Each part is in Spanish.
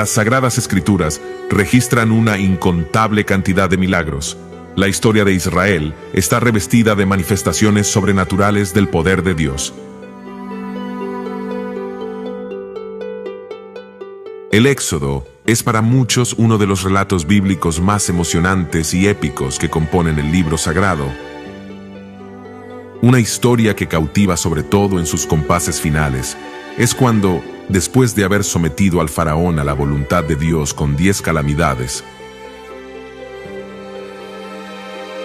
Las Sagradas Escrituras registran una incontable cantidad de milagros. La historia de Israel está revestida de manifestaciones sobrenaturales del poder de Dios. El Éxodo es para muchos uno de los relatos bíblicos más emocionantes y épicos que componen el libro sagrado. Una historia que cautiva sobre todo en sus compases finales es cuando, después de haber sometido al faraón a la voluntad de Dios con 10 calamidades,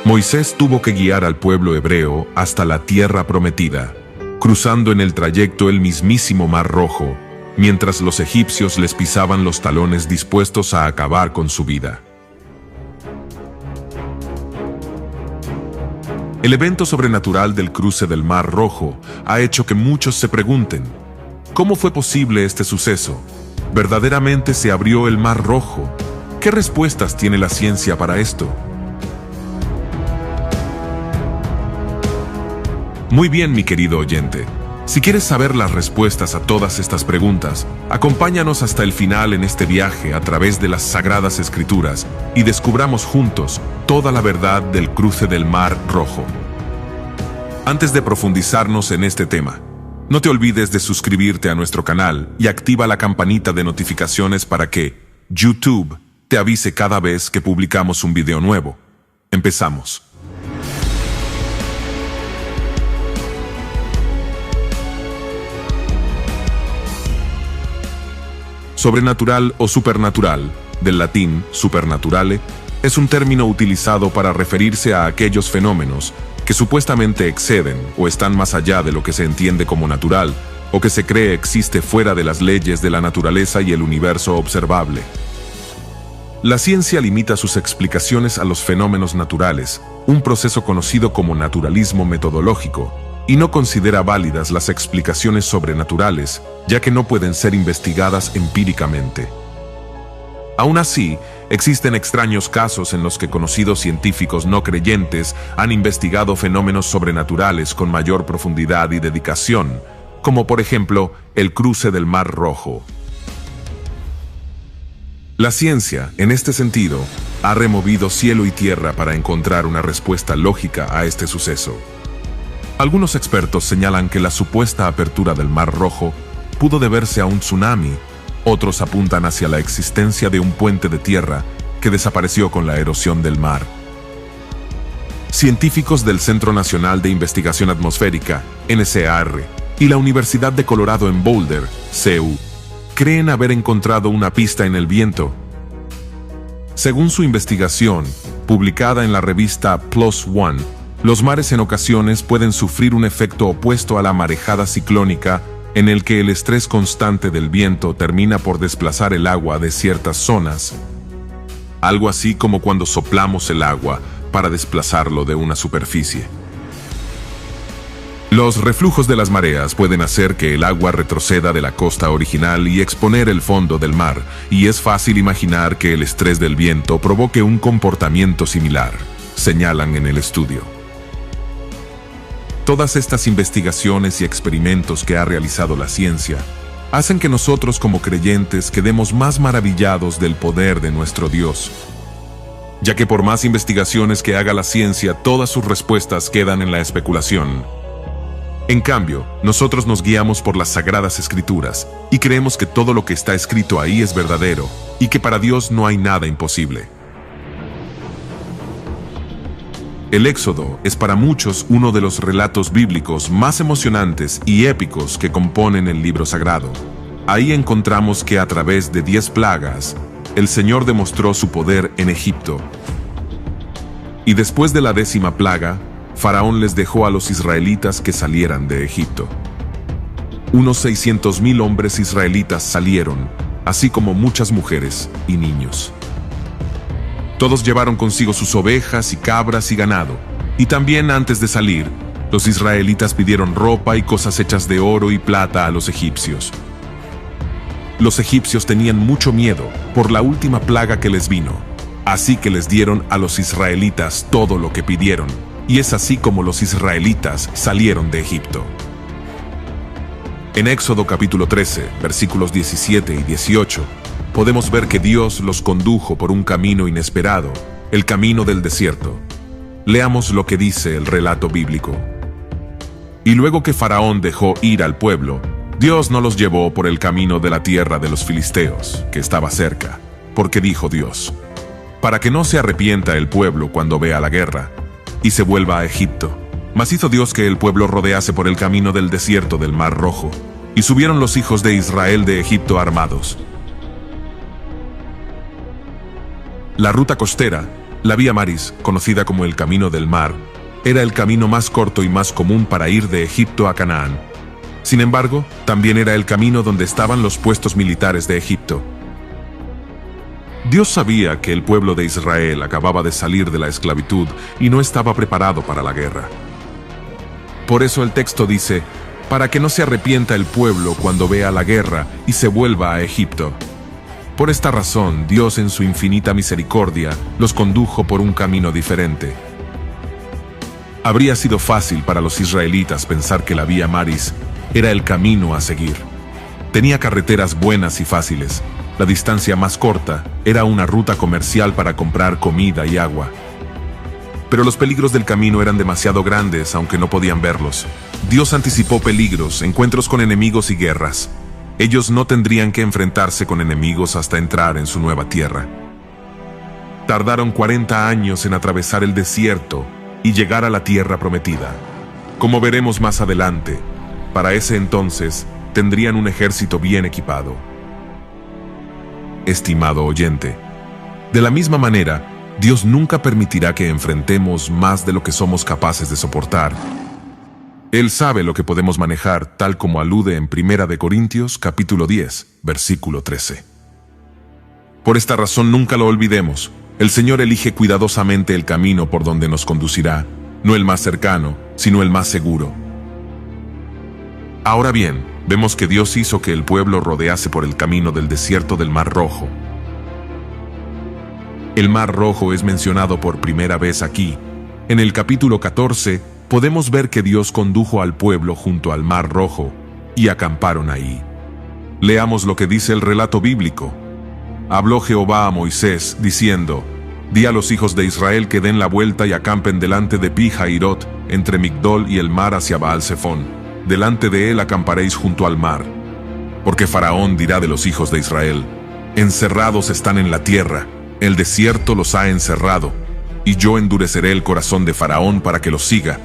Moisés tuvo que guiar al pueblo hebreo hasta la tierra prometida, cruzando en el trayecto el mismísimo Mar Rojo, mientras los egipcios les pisaban los talones dispuestos a acabar con su vida. El evento sobrenatural del cruce del Mar Rojo ha hecho que muchos se pregunten, ¿cómo fue posible este suceso? ¿Verdaderamente se abrió el Mar Rojo? ¿Qué respuestas tiene la ciencia para esto? Muy bien, mi querido oyente. Si quieres saber las respuestas a todas estas preguntas, acompáñanos hasta el final en este viaje a través de las Sagradas Escrituras y descubramos juntos toda la verdad del cruce del Mar Rojo. Antes de profundizarnos en este tema, no te olvides de suscribirte a nuestro canal y activa la campanita de notificaciones para que YouTube te avise cada vez que publicamos un video nuevo. Empezamos. Sobrenatural o supernatural, del latín supernaturale, es un término utilizado para referirse a aquellos fenómenos que supuestamente exceden o están más allá de lo que se entiende como natural o que se cree existe fuera de las leyes de la naturaleza y el universo observable. La ciencia limita sus explicaciones a los fenómenos naturales, un proceso conocido como naturalismo metodológico, y no considera válidas las explicaciones sobrenaturales, ya que no pueden ser investigadas empíricamente. Aún así, existen extraños casos en los que conocidos científicos no creyentes han investigado fenómenos sobrenaturales con mayor profundidad y dedicación, como por ejemplo el cruce del Mar Rojo. La ciencia, en este sentido, ha removido cielo y tierra para encontrar una respuesta lógica a este suceso. Algunos expertos señalan que la supuesta apertura del Mar Rojo pudo deberse a un tsunami, otros apuntan hacia la existencia de un puente de tierra que desapareció con la erosión del mar. Científicos del Centro Nacional de Investigación Atmosférica, NCAR, y la Universidad de Colorado en Boulder, CU, creen haber encontrado una pista en el viento. Según su investigación, publicada en la revista PLOS ONE, los mares en ocasiones pueden sufrir un efecto opuesto a la marejada ciclónica, en el que el estrés constante del viento termina por desplazar el agua de ciertas zonas. Algo así como cuando soplamos el agua para desplazarlo de una superficie. Los reflujos de las mareas pueden hacer que el agua retroceda de la costa original y exponer el fondo del mar, y es fácil imaginar que el estrés del viento provoque un comportamiento similar, señalan en el estudio. Todas estas investigaciones y experimentos que ha realizado la ciencia hacen que nosotros como creyentes quedemos más maravillados del poder de nuestro Dios, ya que por más investigaciones que haga la ciencia, todas sus respuestas quedan en la especulación. En cambio, nosotros nos guiamos por las Sagradas Escrituras y creemos que todo lo que está escrito ahí es verdadero y que para Dios no hay nada imposible. El Éxodo es para muchos uno de los relatos bíblicos más emocionantes y épicos que componen el libro sagrado. Ahí encontramos que a través de 10 plagas, el Señor demostró su poder en Egipto. Y después de la 10ª plaga, Faraón les dejó a los israelitas que salieran de Egipto. Unos 600,000 hombres israelitas salieron, así como muchas mujeres y niños. Todos llevaron consigo sus ovejas y cabras y ganado, y también antes de salir, los israelitas pidieron ropa y cosas hechas de oro y plata a los egipcios. Los egipcios tenían mucho miedo por la última plaga que les vino, así que les dieron a los israelitas todo lo que pidieron, y es así como los israelitas salieron de Egipto. En Éxodo capítulo 13, versículos 17 y 18, podemos ver que Dios los condujo por un camino inesperado, el camino del desierto. Leamos lo que dice el relato bíblico. Y luego que Faraón dejó ir al pueblo, Dios no los llevó por el camino de la tierra de los filisteos, que estaba cerca, porque dijo Dios: para que no se arrepienta el pueblo cuando vea la guerra, y se vuelva a Egipto. Mas hizo Dios que el pueblo rodease por el camino del desierto del Mar Rojo, y subieron los hijos de Israel de Egipto armados. La ruta costera, la Vía Maris, conocida como el Camino del Mar, era el camino más corto y más común para ir de Egipto a Canaán. Sin embargo, también era el camino donde estaban los puestos militares de Egipto. Dios sabía que el pueblo de Israel acababa de salir de la esclavitud y no estaba preparado para la guerra. Por eso el texto dice: para que no se arrepienta el pueblo cuando vea la guerra y se vuelva a Egipto. Por esta razón, Dios en su infinita misericordia los condujo por un camino diferente. Habría sido fácil para los israelitas pensar que la Vía Maris era el camino a seguir. Tenía carreteras buenas y fáciles. La distancia más corta era una ruta comercial para comprar comida y agua. Pero los peligros del camino eran demasiado grandes, aunque no podían verlos. Dios anticipó peligros, encuentros con enemigos y guerras. Ellos no tendrían que enfrentarse con enemigos hasta entrar en su nueva tierra. Tardaron 40 años en atravesar el desierto y llegar a la tierra prometida. Como veremos más adelante, para ese entonces tendrían un ejército bien equipado. Estimado oyente, de la misma manera, Dios nunca permitirá que enfrentemos más de lo que somos capaces de soportar. Él sabe lo que podemos manejar, tal como alude en 1 Corintios capítulo 10, versículo 13. Por esta razón nunca lo olvidemos. El Señor elige cuidadosamente el camino por donde nos conducirá, no el más cercano, sino el más seguro. Ahora bien, vemos que Dios hizo que el pueblo rodease por el camino del desierto del Mar Rojo. El Mar Rojo es mencionado por primera vez aquí. En el capítulo 14, podemos ver que Dios condujo al pueblo junto al Mar Rojo y acamparon ahí. Leamos lo que dice el relato bíblico. Habló Jehová a Moisés, diciendo: di a los hijos de Israel que den la vuelta y acampen delante de Pi-Hahirot, entre Migdol y el mar hacia Baal-Zephón. Delante de él acamparéis junto al mar. Porque Faraón dirá de los hijos de Israel: encerrados están en la tierra, el desierto los ha encerrado, y yo endureceré el corazón de Faraón para que los siga.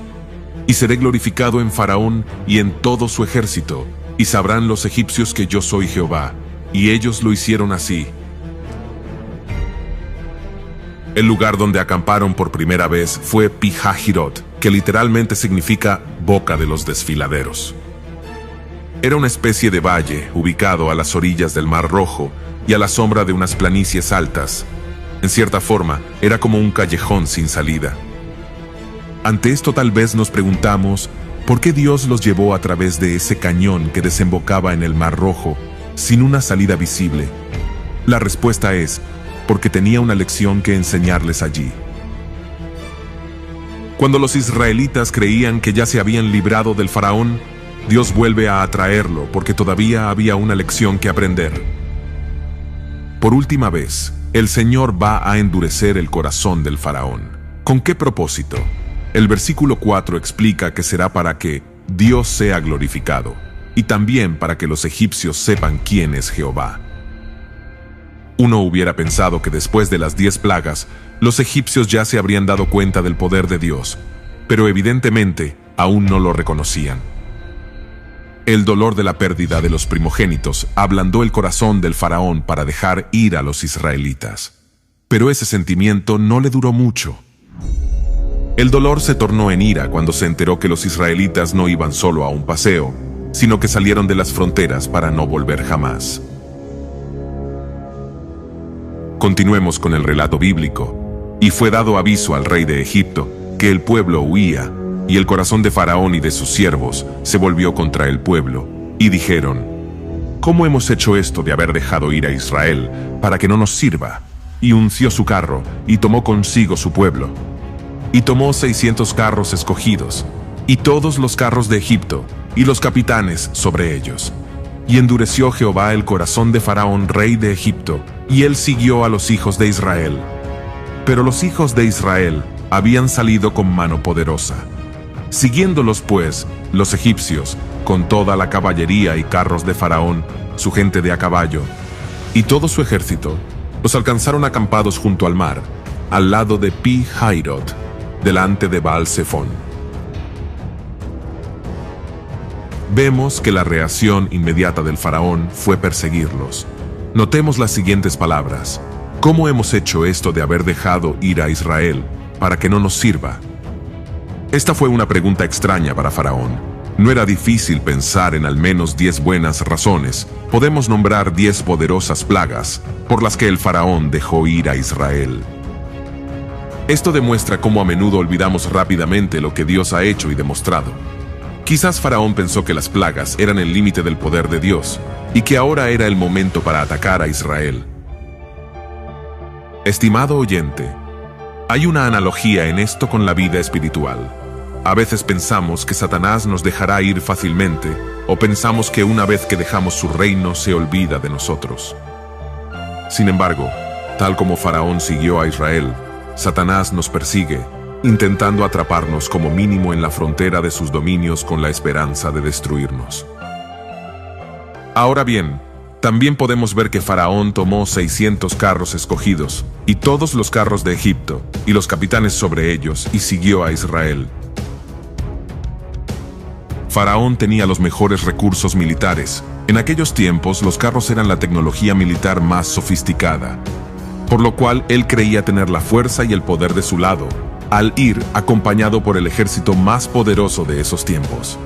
Y seré glorificado en Faraón y en todo su ejército, y sabrán los egipcios que yo soy Jehová. Y ellos lo hicieron así. El lugar donde acamparon por primera vez fue Pi-Hahirot, que literalmente significa boca de los desfiladeros. Era una especie de valle ubicado a las orillas del Mar Rojo y a la sombra de unas planicies altas. En cierta forma, era como un callejón sin salida. Ante esto tal vez nos preguntamos, ¿por qué Dios los llevó a través de ese cañón que desembocaba en el Mar Rojo, sin una salida visible? La respuesta es, porque tenía una lección que enseñarles allí. Cuando los israelitas creían que ya se habían librado del faraón, Dios vuelve a atraerlo porque todavía había una lección que aprender. Por última vez, el Señor va a endurecer el corazón del faraón. ¿Con qué propósito? El versículo 4 explica que será para que Dios sea glorificado, y también para que los egipcios sepan quién es Jehová. Uno hubiera pensado que después de las 10 plagas, los egipcios ya se habrían dado cuenta del poder de Dios, pero evidentemente aún no lo reconocían. El dolor de la pérdida de los primogénitos ablandó el corazón del faraón para dejar ir a los israelitas. Pero ese sentimiento no le duró mucho. El dolor se tornó en ira cuando se enteró que los israelitas no iban solo a un paseo, sino que salieron de las fronteras para no volver jamás. Continuemos con el relato bíblico. Y fue dado aviso al rey de Egipto que el pueblo huía, y el corazón de Faraón y de sus siervos se volvió contra el pueblo, y dijeron: ¿cómo hemos hecho esto de haber dejado ir a Israel para que no nos sirva? Y unció su carro, y tomó consigo su pueblo. Y tomó 600 carros escogidos, y todos los carros de Egipto, y los capitanes sobre ellos. Y endureció Jehová el corazón de Faraón, rey de Egipto, y él siguió a los hijos de Israel. Pero los hijos de Israel habían salido con mano poderosa. Siguiéndolos pues, los egipcios, con toda la caballería y carros de Faraón, su gente de a caballo, y todo su ejército, los alcanzaron acampados junto al mar, al lado de Pi-Hairot, delante de Baal-Zephón. Vemos que la reacción inmediata del faraón fue perseguirlos. Notemos las siguientes palabras. ¿Cómo hemos hecho esto de haber dejado ir a Israel para que no nos sirva? Esta fue una pregunta extraña para Faraón. No era difícil pensar en al menos 10 buenas razones. Podemos nombrar 10 poderosas plagas por las que el faraón dejó ir a Israel. Esto demuestra cómo a menudo olvidamos rápidamente lo que Dios ha hecho y demostrado. Quizás Faraón pensó que las plagas eran el límite del poder de Dios y que ahora era el momento para atacar a Israel. Estimado oyente, hay una analogía en esto con la vida espiritual. A veces pensamos que Satanás nos dejará ir fácilmente, o pensamos que una vez que dejamos su reino se olvida de nosotros. Sin embargo, tal como Faraón siguió a Israel, Satanás nos persigue, intentando atraparnos como mínimo en la frontera de sus dominios con la esperanza de destruirnos. Ahora bien, también podemos ver que Faraón tomó 600 carros escogidos, y todos los carros de Egipto, y los capitanes sobre ellos, y siguió a Israel. Faraón tenía los mejores recursos militares. En aquellos tiempos, los carros eran la tecnología militar más sofisticada, por lo cual él creía tener la fuerza y el poder de su lado, al ir acompañado por el ejército más poderoso de esos tiempos.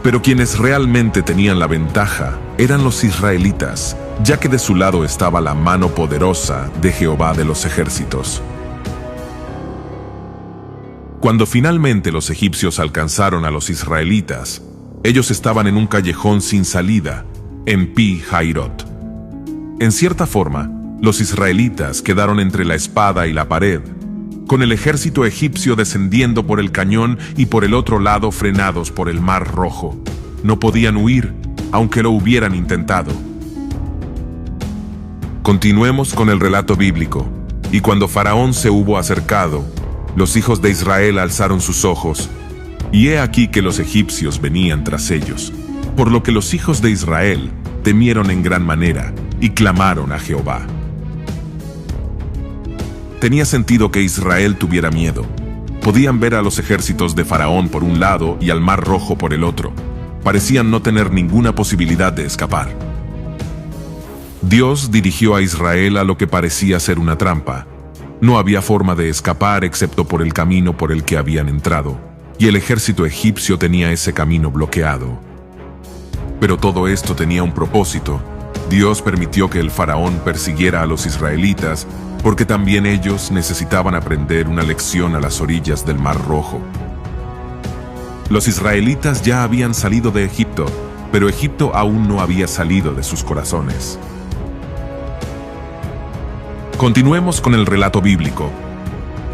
Pero quienes realmente tenían la ventaja eran los israelitas, ya que de su lado estaba la mano poderosa de Jehová de los ejércitos. Cuando finalmente los egipcios alcanzaron a los israelitas, ellos estaban en un callejón sin salida, en Pi-Hairot. En cierta forma, los israelitas quedaron entre la espada y la pared, con el ejército egipcio descendiendo por el cañón y por el otro lado frenados por el Mar Rojo. No podían huir, aunque lo hubieran intentado. Continuemos con el relato bíblico. Y cuando Faraón se hubo acercado, los hijos de Israel alzaron sus ojos, y he aquí que los egipcios venían tras ellos, por lo que los hijos de Israel temieron en gran manera, y clamaron a Jehová. Tenía sentido que Israel tuviera miedo. Podían ver a los ejércitos de Faraón por un lado y al Mar Rojo por el otro. Parecían no tener ninguna posibilidad de escapar. Dios dirigió a Israel a lo que parecía ser una trampa. No había forma de escapar excepto por el camino por el que habían entrado, y el ejército egipcio tenía ese camino bloqueado. Pero todo esto tenía un propósito. Dios permitió que el faraón persiguiera a los israelitas porque también ellos necesitaban aprender una lección a las orillas del Mar Rojo. Los israelitas ya habían salido de Egipto, pero Egipto aún no había salido de sus corazones. Continuemos con el relato bíblico.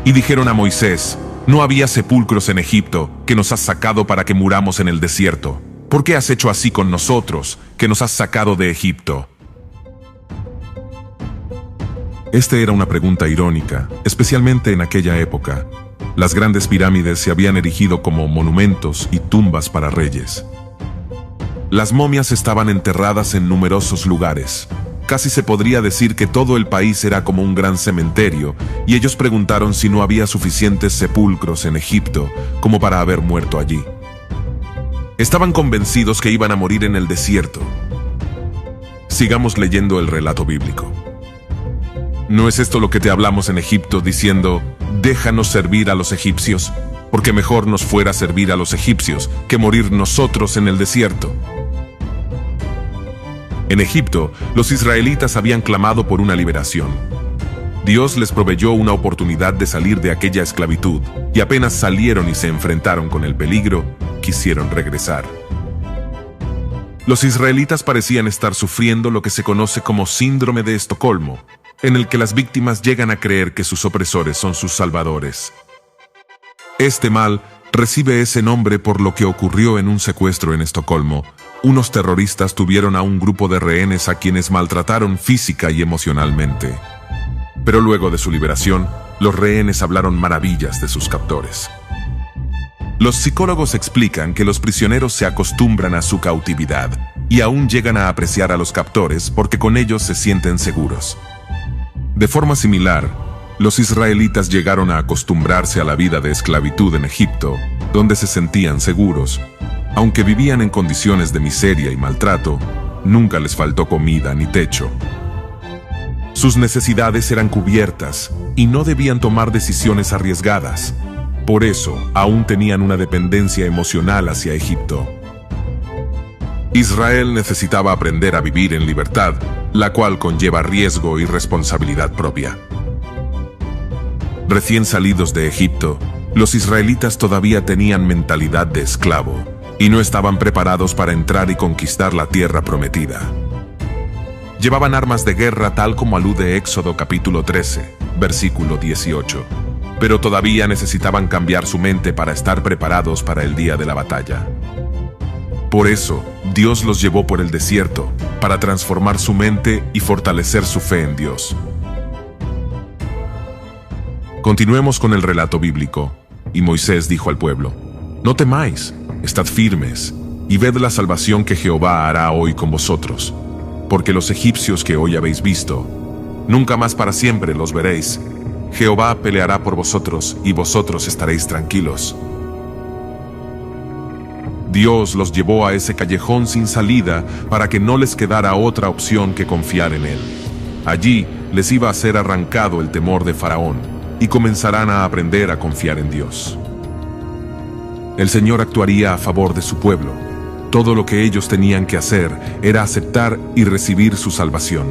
Y dijeron a Moisés: no había sepulcros en Egipto, que nos has sacado para que muramos en el desierto. ¿Por qué has hecho así con nosotros, que nos has sacado de Egipto? Esta era una pregunta irónica, especialmente en aquella época. Las grandes pirámides se habían erigido como monumentos y tumbas para reyes. Las momias estaban enterradas en numerosos lugares. Casi se podría decir que todo el país era como un gran cementerio, y ellos preguntaron si no había suficientes sepulcros en Egipto como para haber muerto allí. Estaban convencidos que iban a morir en el desierto. Sigamos leyendo el relato bíblico. ¿No es esto lo que te hablamos en Egipto, diciendo: déjanos servir a los egipcios, porque mejor nos fuera servir a los egipcios que morir nosotros en el desierto? En Egipto, los israelitas habían clamado por una liberación. Dios les proveyó una oportunidad de salir de aquella esclavitud, y apenas salieron y se enfrentaron con el peligro, quisieron regresar. Los israelitas parecían estar sufriendo lo que se conoce como síndrome de Estocolmo, en el que las víctimas llegan a creer que sus opresores son sus salvadores. Este mal recibe ese nombre por lo que ocurrió en un secuestro en Estocolmo, unos terroristas tuvieron a un grupo de rehenes a quienes maltrataron física y emocionalmente. Pero luego de su liberación, los rehenes hablaron maravillas de sus captores. Los psicólogos explican que los prisioneros se acostumbran a su cautividad y aún llegan a apreciar a los captores porque con ellos se sienten seguros. De forma similar, los israelitas llegaron a acostumbrarse a la vida de esclavitud en Egipto, donde se sentían seguros. Aunque vivían en condiciones de miseria y maltrato, nunca les faltó comida ni techo. Sus necesidades eran cubiertas y no debían tomar decisiones arriesgadas. Por eso, aún tenían una dependencia emocional hacia Egipto. Israel necesitaba aprender a vivir en libertad, la cual conlleva riesgo y responsabilidad propia. Recién salidos de Egipto, los israelitas todavía tenían mentalidad de esclavo y no estaban preparados para entrar y conquistar la tierra prometida. Llevaban armas de guerra tal como alude Éxodo capítulo 13, versículo 18, pero todavía necesitaban cambiar su mente para estar preparados para el día de la batalla. Por eso, Dios los llevó por el desierto, para transformar su mente y fortalecer su fe en Dios. Continuemos con el relato bíblico. Y Moisés dijo al pueblo: No temáis, estad firmes, y ved la salvación que Jehová hará hoy con vosotros. Porque los egipcios que hoy habéis visto, nunca más para siempre los veréis. Jehová peleará por vosotros, y vosotros estaréis tranquilos. Dios los llevó a ese callejón sin salida para que no les quedara otra opción que confiar en Él. Allí les iba a ser arrancado el temor de Faraón, y comenzarán a aprender a confiar en Dios. El Señor actuaría a favor de su pueblo. Todo lo que ellos tenían que hacer era aceptar y recibir su salvación.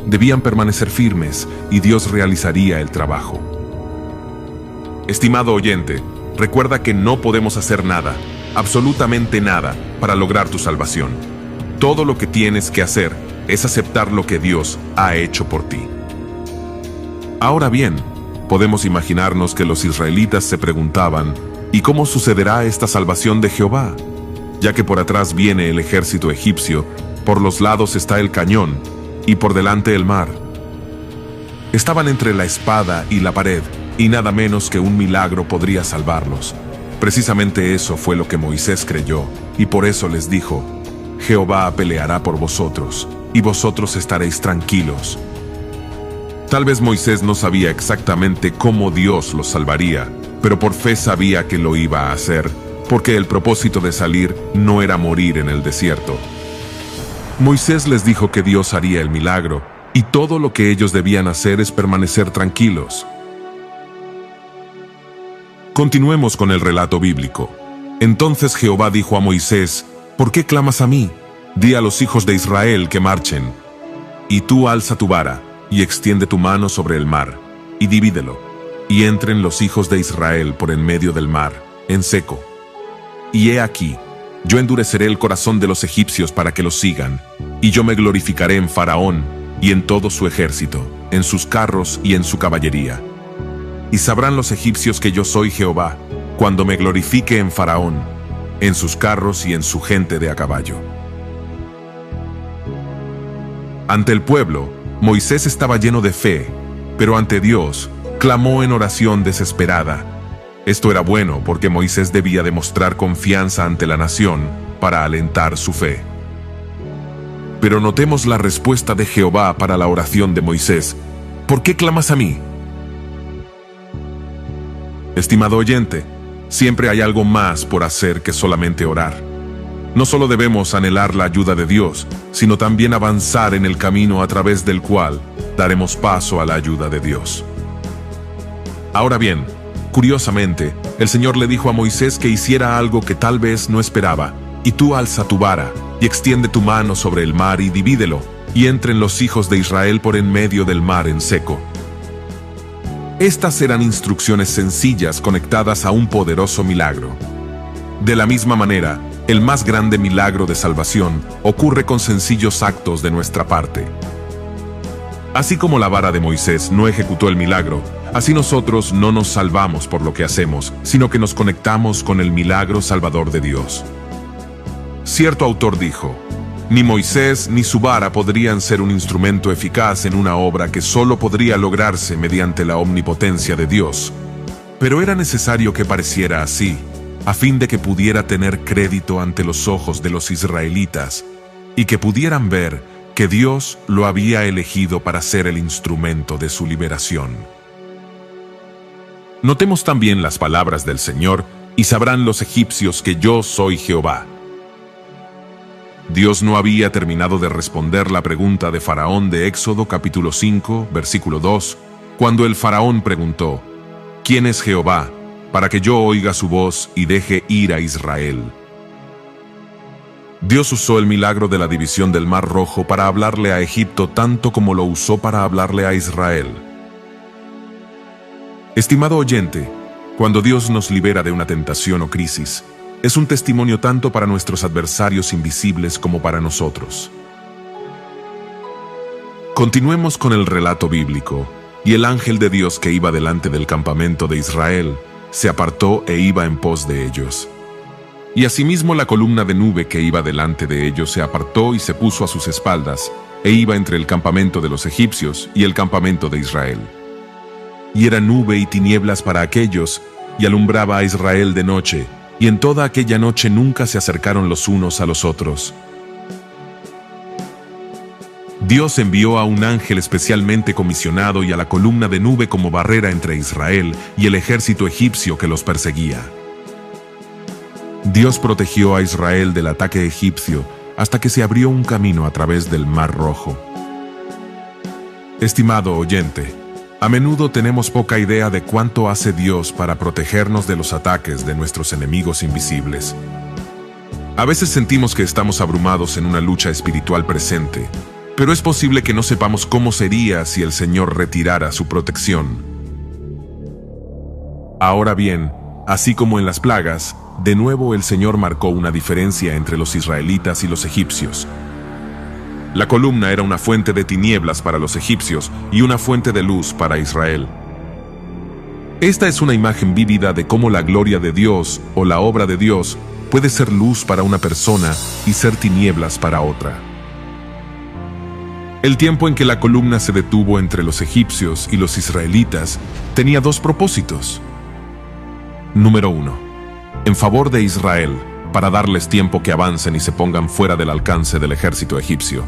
Debían permanecer firmes y Dios realizaría el trabajo. Estimado oyente, recuerda que no podemos hacer nada, absolutamente nada, para lograr tu salvación. Todo lo que tienes que hacer es aceptar lo que Dios ha hecho por ti. Ahora bien, podemos imaginarnos que los israelitas se preguntaban: ¿y cómo sucederá esta salvación de Jehová? Ya que por atrás viene el ejército egipcio, por los lados está el cañón, y por delante el mar. Estaban entre la espada y la pared, y nada menos que un milagro podría salvarlos. Precisamente eso fue lo que Moisés creyó, y por eso les dijo: Jehová peleará por vosotros, y vosotros estaréis tranquilos. Tal vez Moisés no sabía exactamente cómo Dios los salvaría, pero por fe sabía que lo iba a hacer, porque el propósito de salir no era morir en el desierto. Moisés les dijo que Dios haría el milagro, y todo lo que ellos debían hacer es permanecer tranquilos. Continuemos con el relato bíblico. Entonces Jehová dijo a Moisés: ¿Por qué clamas a mí? Di a los hijos de Israel que marchen. Y tú alza tu vara, y extiende tu mano sobre el mar, y divídelo, y entren los hijos de Israel por en medio del mar, en seco. Y he aquí, yo endureceré el corazón de los egipcios para que los sigan, y yo me glorificaré en Faraón y en todo su ejército, en sus carros y en su caballería. Y sabrán los egipcios que yo soy Jehová, cuando me glorifique en Faraón, en sus carros y en su gente de a caballo. Ante el pueblo, Moisés estaba lleno de fe, pero ante Dios, clamó en oración desesperada. Esto era bueno porque Moisés debía demostrar confianza ante la nación para alentar su fe. Pero notemos la respuesta de Jehová para la oración de Moisés: ¿Por qué clamas a mí? Estimado oyente, siempre hay algo más por hacer que solamente orar. No solo debemos anhelar la ayuda de Dios, sino también avanzar en el camino a través del cual daremos paso a la ayuda de Dios. Ahora bien, curiosamente, el Señor le dijo a Moisés que hiciera algo que tal vez no esperaba: y tú alza tu vara, y extiende tu mano sobre el mar y divídelo, y entren los hijos de Israel por en medio del mar en seco. Estas eran instrucciones sencillas conectadas a un poderoso milagro. De la misma manera, el más grande milagro de salvación ocurre con sencillos actos de nuestra parte. Así como la vara de Moisés no ejecutó el milagro, así nosotros no nos salvamos por lo que hacemos, sino que nos conectamos con el milagro salvador de Dios. Cierto autor dijo: ni Moisés ni su vara podrían ser un instrumento eficaz en una obra que solo podría lograrse mediante la omnipotencia de Dios. Pero era necesario que pareciera así, a fin de que pudiera tener crédito ante los ojos de los israelitas y que pudieran ver que Dios lo había elegido para ser el instrumento de su liberación. Notemos también las palabras del Señor: y sabrán los egipcios que yo soy Jehová. Dios no había terminado de responder la pregunta de Faraón de Éxodo capítulo 5, versículo 2, cuando el Faraón preguntó: ¿quién es Jehová, para que yo oiga su voz y deje ir a Israel? Dios usó el milagro de la división del Mar Rojo para hablarle a Egipto tanto como lo usó para hablarle a Israel. Estimado oyente, cuando Dios nos libera de una tentación o crisis, es un testimonio tanto para nuestros adversarios invisibles como para nosotros. Continuemos con el relato bíblico. Y el ángel de Dios que iba delante del campamento de Israel se apartó e iba en pos de ellos. Y asimismo la columna de nube que iba delante de ellos se apartó y se puso a sus espaldas, e iba entre el campamento de los egipcios y el campamento de Israel. Y era nube y tinieblas para aquellos, y alumbraba a Israel de noche, y en toda aquella noche nunca se acercaron los unos a los otros. Dios envió a un ángel especialmente comisionado y a la columna de nube como barrera entre Israel y el ejército egipcio que los perseguía. Dios protegió a Israel del ataque egipcio hasta que se abrió un camino a través del Mar Rojo. Estimado oyente, a menudo tenemos poca idea de cuánto hace Dios para protegernos de los ataques de nuestros enemigos invisibles. A veces sentimos que estamos abrumados en una lucha espiritual presente, pero es posible que no sepamos cómo sería si el Señor retirara su protección. Ahora bien, así como en las plagas, de nuevo el Señor marcó una diferencia entre los israelitas y los egipcios. La columna era una fuente de tinieblas para los egipcios y una fuente de luz para Israel. Esta es una imagen vívida de cómo la gloria de Dios o la obra de Dios puede ser luz para una persona y ser tinieblas para otra. El tiempo en que la columna se detuvo entre los egipcios y los israelitas tenía dos propósitos. Número 1. En favor de Israel, para darles tiempo que avancen y se pongan fuera del alcance del ejército egipcio.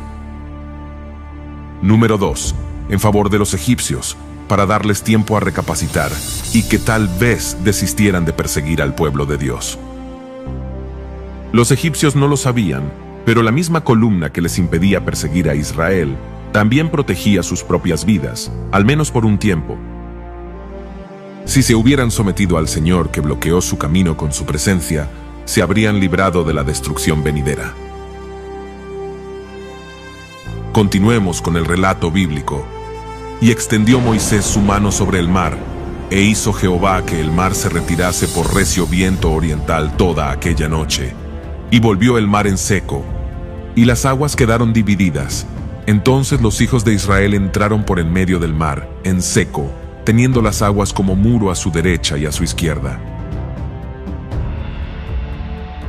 Número 2. En favor de los egipcios, para darles tiempo a recapacitar y que tal vez desistieran de perseguir al pueblo de Dios. Los egipcios no lo sabían, pero la misma columna que les impedía perseguir a Israel también protegía sus propias vidas, al menos por un tiempo. Si se hubieran sometido al Señor que bloqueó su camino con su presencia, se habrían librado de la destrucción venidera. Continuemos con el relato bíblico. Y extendió Moisés su mano sobre el mar, e hizo Jehová que el mar se retirase por recio viento oriental toda aquella noche. Y volvió el mar en seco, y las aguas quedaron divididas. Entonces los hijos de Israel entraron por en medio del mar, en seco, teniendo las aguas como muro a su derecha y a su izquierda.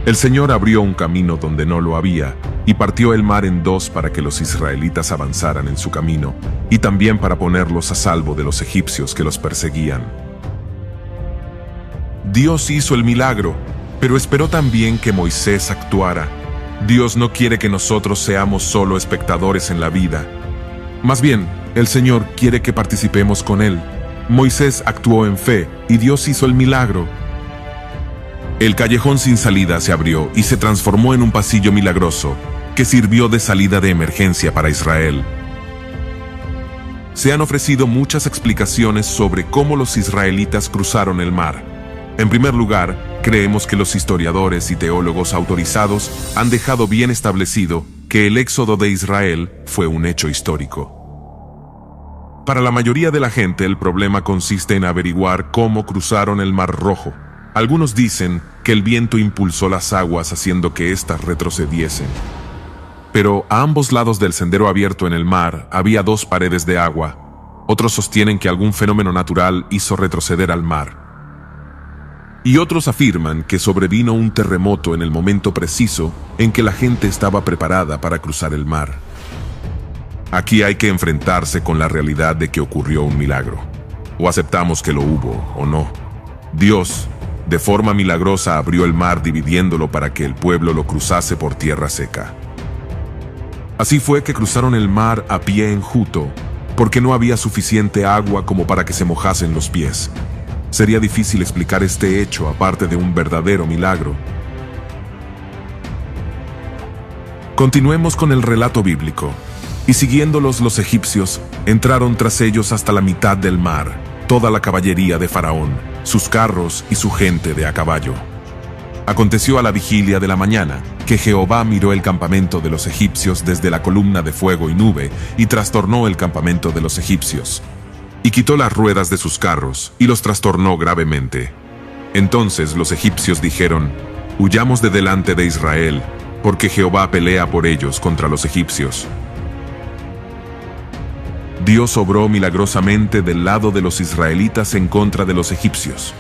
El Señor abrió un camino donde no lo había, y partió el mar en dos para que los israelitas avanzaran en su camino, y también para ponerlos a salvo de los egipcios que los perseguían. Dios hizo el milagro, pero esperó también que Moisés actuara. Dios no quiere que nosotros seamos solo espectadores en la vida. Más bien, el Señor quiere que participemos con Él. Moisés actuó en fe, y Dios hizo el milagro. El callejón sin salida se abrió y se transformó en un pasillo milagroso que sirvió de salida de emergencia para Israel. Se han ofrecido muchas explicaciones sobre cómo los israelitas cruzaron el mar. En primer lugar, creemos que los historiadores y teólogos autorizados han dejado bien establecido que el éxodo de Israel fue un hecho histórico. Para la mayoría de la gente, el problema consiste en averiguar cómo cruzaron el Mar Rojo. Algunos dicen que el viento impulsó las aguas haciendo que éstas retrocediesen. Pero a ambos lados del sendero abierto en el mar había dos paredes de agua. Otros sostienen que algún fenómeno natural hizo retroceder al mar. Y otros afirman que sobrevino un terremoto en el momento preciso en que la gente estaba preparada para cruzar el mar. Aquí hay que enfrentarse con la realidad de que ocurrió un milagro. O aceptamos que lo hubo o no. Dios, de forma milagrosa, abrió el mar dividiéndolo para que el pueblo lo cruzase por tierra seca. Así fue que cruzaron el mar a pie enjuto, porque no había suficiente agua como para que se mojasen los pies. Sería difícil explicar este hecho aparte de un verdadero milagro. Continuemos con el relato bíblico. Y siguiéndolos los egipcios, entraron tras ellos hasta la mitad del mar, toda la caballería de Faraón, sus carros y su gente de a caballo. Aconteció a la vigilia de la mañana, que Jehová miró el campamento de los egipcios desde la columna de fuego y nube, y trastornó el campamento de los egipcios. Y quitó las ruedas de sus carros, y los trastornó gravemente. Entonces los egipcios dijeron: «Huyamos de delante de Israel, porque Jehová pelea por ellos contra los egipcios». Dios obró milagrosamente del lado de los israelitas en contra de los egipcios.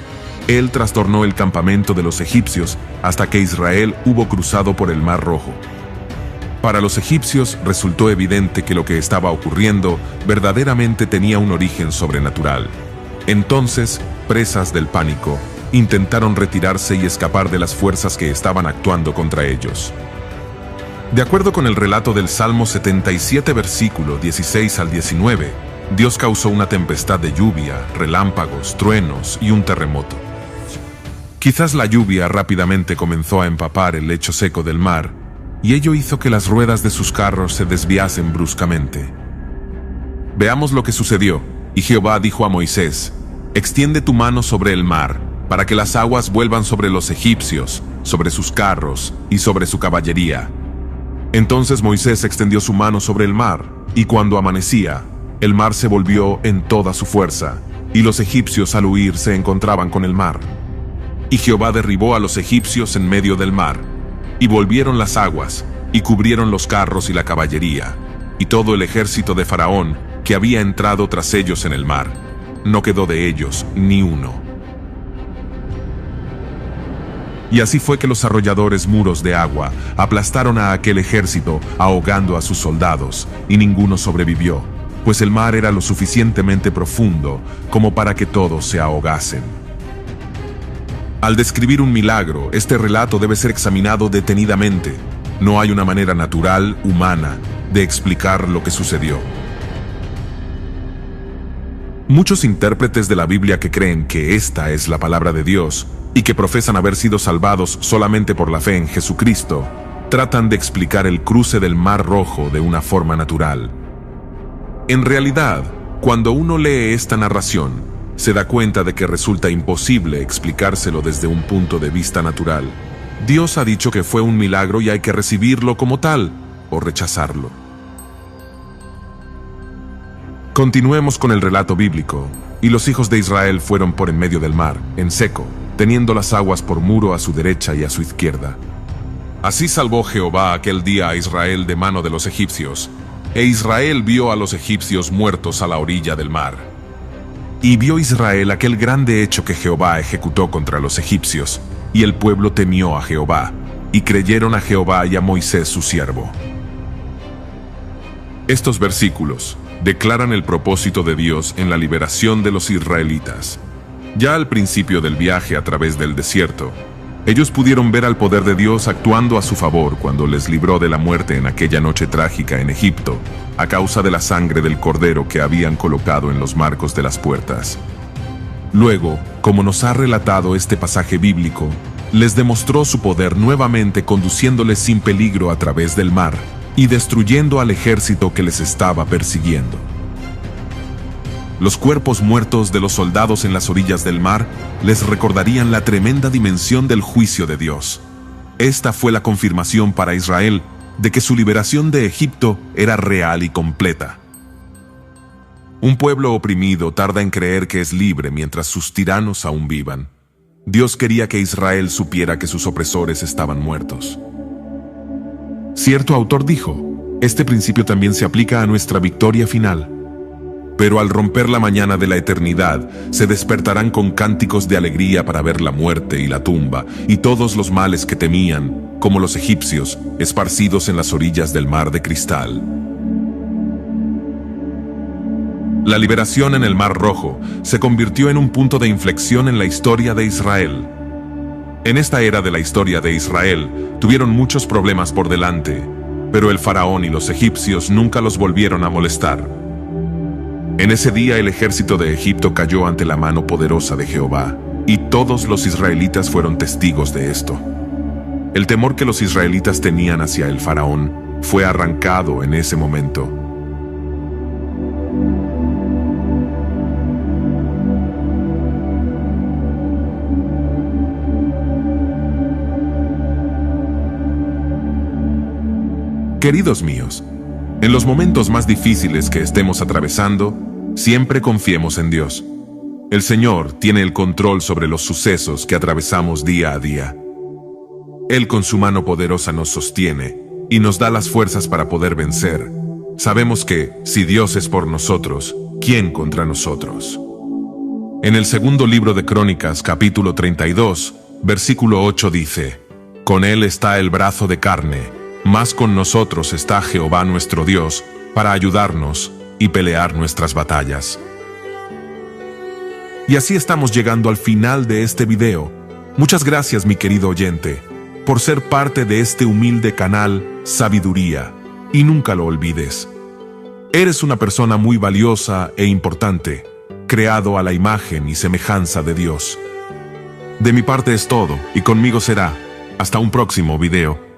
Él trastornó el campamento de los egipcios hasta que Israel hubo cruzado por el Mar Rojo. Para los egipcios resultó evidente que lo que estaba ocurriendo verdaderamente tenía un origen sobrenatural. Entonces, presas del pánico, intentaron retirarse y escapar de las fuerzas que estaban actuando contra ellos. De acuerdo con el relato del Salmo 77, versículo 16 al 19, Dios causó una tempestad de lluvia, relámpagos, truenos y un terremoto. Quizás la lluvia rápidamente comenzó a empapar el lecho seco del mar, y ello hizo que las ruedas de sus carros se desviasen bruscamente. Veamos lo que sucedió. Y Jehová dijo a Moisés: «Extiende tu mano sobre el mar, para que las aguas vuelvan sobre los egipcios, sobre sus carros y sobre su caballería». Entonces Moisés extendió su mano sobre el mar, y cuando amanecía, el mar se volvió en toda su fuerza, y los egipcios al huir se encontraban con el mar. Y Jehová derribó a los egipcios en medio del mar, y volvieron las aguas, y cubrieron los carros y la caballería, y todo el ejército de Faraón, que había entrado tras ellos en el mar. No quedó de ellos ni uno. Y así fue que los arrolladores muros de agua aplastaron a aquel ejército, ahogando a sus soldados, y ninguno sobrevivió, pues el mar era lo suficientemente profundo como para que todos se ahogasen. Al describir un milagro, este relato debe ser examinado detenidamente. No hay una manera natural, humana, de explicar lo que sucedió. Muchos intérpretes de la Biblia que creen que esta es la palabra de Dios y que profesan haber sido salvados solamente por la fe en Jesucristo, tratan de explicar el cruce del Mar Rojo de una forma natural. En realidad, cuando uno lee esta narración, se da cuenta de que resulta imposible explicárselo desde un punto de vista natural. Dios ha dicho que fue un milagro y hay que recibirlo como tal o rechazarlo. Continuemos con el relato bíblico. Y los hijos de Israel fueron por en medio del mar, en seco, teniendo las aguas por muro a su derecha y a su izquierda. Así salvó Jehová aquel día a Israel de mano de los egipcios, e Israel vio a los egipcios muertos a la orilla del mar. Y vio Israel aquel grande hecho que Jehová ejecutó contra los egipcios, y el pueblo temió a Jehová, y creyeron a Jehová y a Moisés su siervo. Estos versículos declaran el propósito de Dios en la liberación de los israelitas. Ya al principio del viaje a través del desierto, ellos pudieron ver al poder de Dios actuando a su favor cuando les libró de la muerte en aquella noche trágica en Egipto, a causa de la sangre del cordero que habían colocado en los marcos de las puertas. Luego, como nos ha relatado este pasaje bíblico, les demostró su poder nuevamente conduciéndoles sin peligro a través del mar y destruyendo al ejército que les estaba persiguiendo. Los cuerpos muertos de los soldados en las orillas del mar les recordarían la tremenda dimensión del juicio de Dios. Esta fue la confirmación para Israel de que su liberación de Egipto era real y completa. Un pueblo oprimido tarda en creer que es libre mientras sus tiranos aún vivan. Dios quería que Israel supiera que sus opresores estaban muertos. Cierto autor dijo: este principio también se aplica a nuestra victoria final. Pero al romper la mañana de la eternidad, se despertarán con cánticos de alegría para ver la muerte y la tumba, y todos los males que temían, como los egipcios, esparcidos en las orillas del mar de cristal. La liberación en el Mar Rojo se convirtió en un punto de inflexión en la historia de Israel. En esta era de la historia de Israel, tuvieron muchos problemas por delante, pero el faraón y los egipcios nunca los volvieron a molestar. En ese día el ejército de Egipto cayó ante la mano poderosa de Jehová, y todos los israelitas fueron testigos de esto. El temor que los israelitas tenían hacia el faraón fue arrancado en ese momento. Queridos míos, en los momentos más difíciles que estemos atravesando, siempre confiemos en Dios. El Señor tiene el control sobre los sucesos que atravesamos día a día. Él con su mano poderosa nos sostiene y nos da las fuerzas para poder vencer. Sabemos que, si Dios es por nosotros, ¿quién contra nosotros? En el segundo libro de Crónicas, capítulo 32, versículo 8 dice: Con Él está el brazo de carne, mas con nosotros está Jehová nuestro Dios, para ayudarnos y pelear nuestras batallas. Y así estamos llegando al final de este video. Muchas gracias, mi querido oyente, por ser parte de este humilde canal Sabiduría, y nunca lo olvides. Eres una persona muy valiosa e importante, creado a la imagen y semejanza de Dios. De mi parte es todo, y conmigo será. Hasta un próximo video.